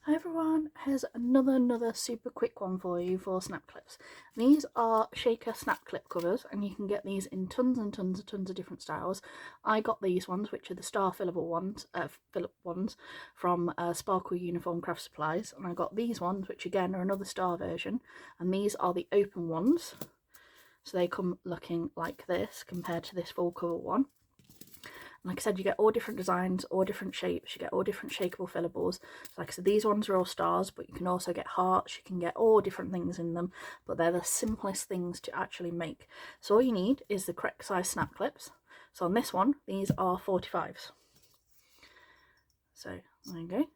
Hi everyone, here's another super quick one for you for snap clips. These are shaker snap clip covers and you can get these in tons of different styles. I got these ones, which are the star fillable ones, from Sparkle Uniform Craft Supplies, and I got these ones which again are another star version, and these are the open ones. So they come looking like this compared to this full cover one. Like I said, you get all different designs, all different shapes, you get all different shakeable fillables. So like I said, these ones are all stars, but you can also get hearts, you can get all different things in them, but they're the simplest things to actually make. So all you need is the correct size snap clips. So on this one, these are 45s. So there you go.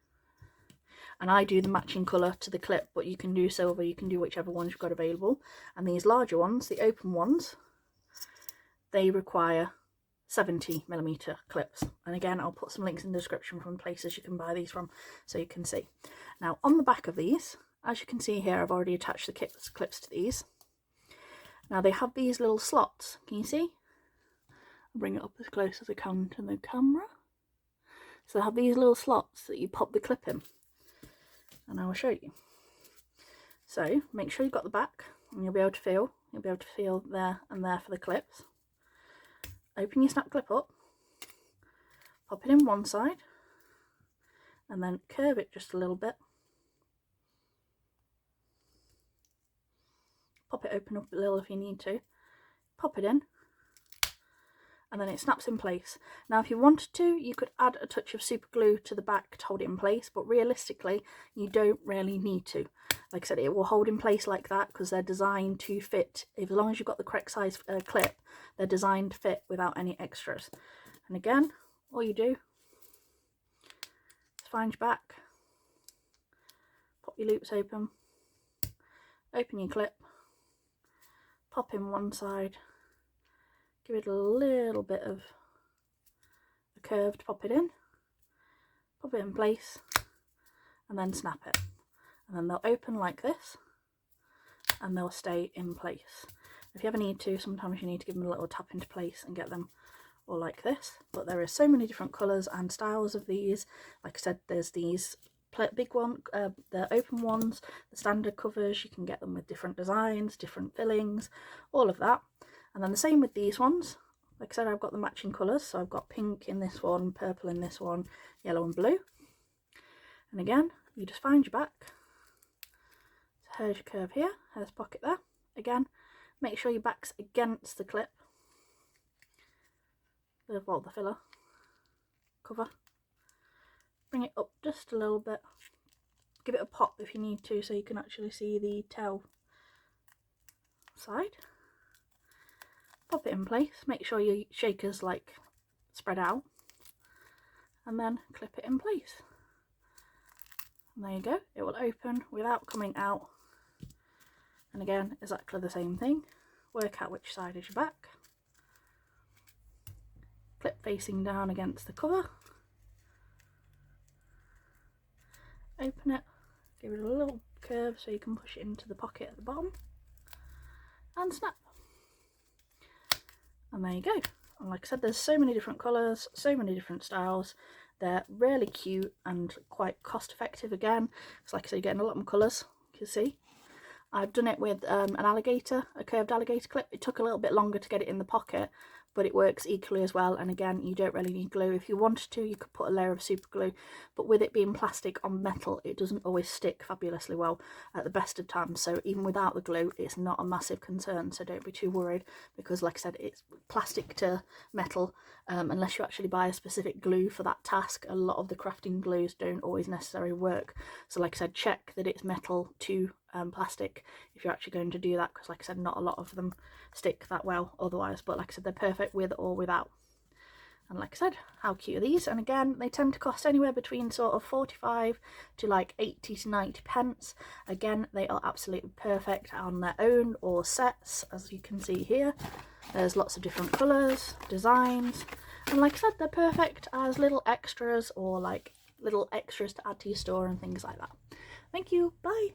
And I do the matching colour to the clip, but you can do silver, you can do whichever ones you've got available. And these larger ones, the open ones, they require 70mm clips, and again I'll put some links in the description from places you can buy these from so you can see. Now on the back of these, as you can see here, I've already attached the clips to these. Now they have these little slots, can you see? I'll bring it up as close as I can to the camera. So they have these little slots that you pop the clip in, and I will show you. So make sure you've got the back, and you'll be able to feel there and there for the clips. Open your snap clip up, pop it in one side, and then curve it just a little bit. Pop it open up a little if you need to. Pop it in, and then it snaps in place. Now if you wanted to, you could add a touch of super glue to the back to hold it in place, but realistically you don't really need to. Like I said, it will hold in place like that because they're designed to fit. As long as you've got the correct size clip, they're designed to fit without any extras. And again, all you do is find your back, pop your loops open your clip, pop in one side, give it a little bit of a curve to pop it in place, and then snap it. And then they'll open like this, and they'll stay in place. If you ever need to, sometimes you need to give them a little tap into place and get them all like this. But there are so many different colours and styles of these. Like I said, there's these big one, the open ones, the standard covers. You can get them with different designs, different fillings, all of that. And then the same with these ones. Like I said, I've got the matching colours, so I've got pink in this one, purple in this one, yellow and blue. And again, you just find your back. So here's your curve here, here's pocket there. Again, make sure your back's against the clip, the filler cover. Bring it up just a little bit, give it a pop if you need to so you can actually see the tail side. Pop it in place, make sure your shaker's like spread out, and then clip it in place. And there you go, it will open without coming out. And again, exactly the same thing. Work out which side is your back. Clip facing down against the cover. Open it, give it a little curve so you can push it into the pocket at the bottom, and snap. And there you go. And like I said, there's so many different colours, so many different styles. They're really cute and quite cost effective again. It's like I said, you're getting a lot more colours, you can see. I've done it with a curved alligator clip. It took a little bit longer to get it in the pocket, but it works equally as well. And again, you don't really need glue. If you wanted to, you could put a layer of super glue, but with it being plastic on metal, it doesn't always stick fabulously well at the best of times. So even without the glue, it's not a massive concern, so don't be too worried, because like I said, it's plastic to metal. Unless you actually buy a specific glue for that task, a lot of the crafting glues don't always necessarily work. So like I said, check that it's metal to plastic if you're actually going to do that, because like I said, not a lot of them stick that well otherwise. But like I said, they're perfect with or without. And like I said, how cute are these? And again, they tend to cost anywhere between sort of 45 to like 80 to 90 pence. Again, they are absolutely perfect on their own or sets, as you can see here. There's lots of different colours, designs, and like I said, they're perfect as little extras, or like little extras to add to your store and things like that. Thank you, bye.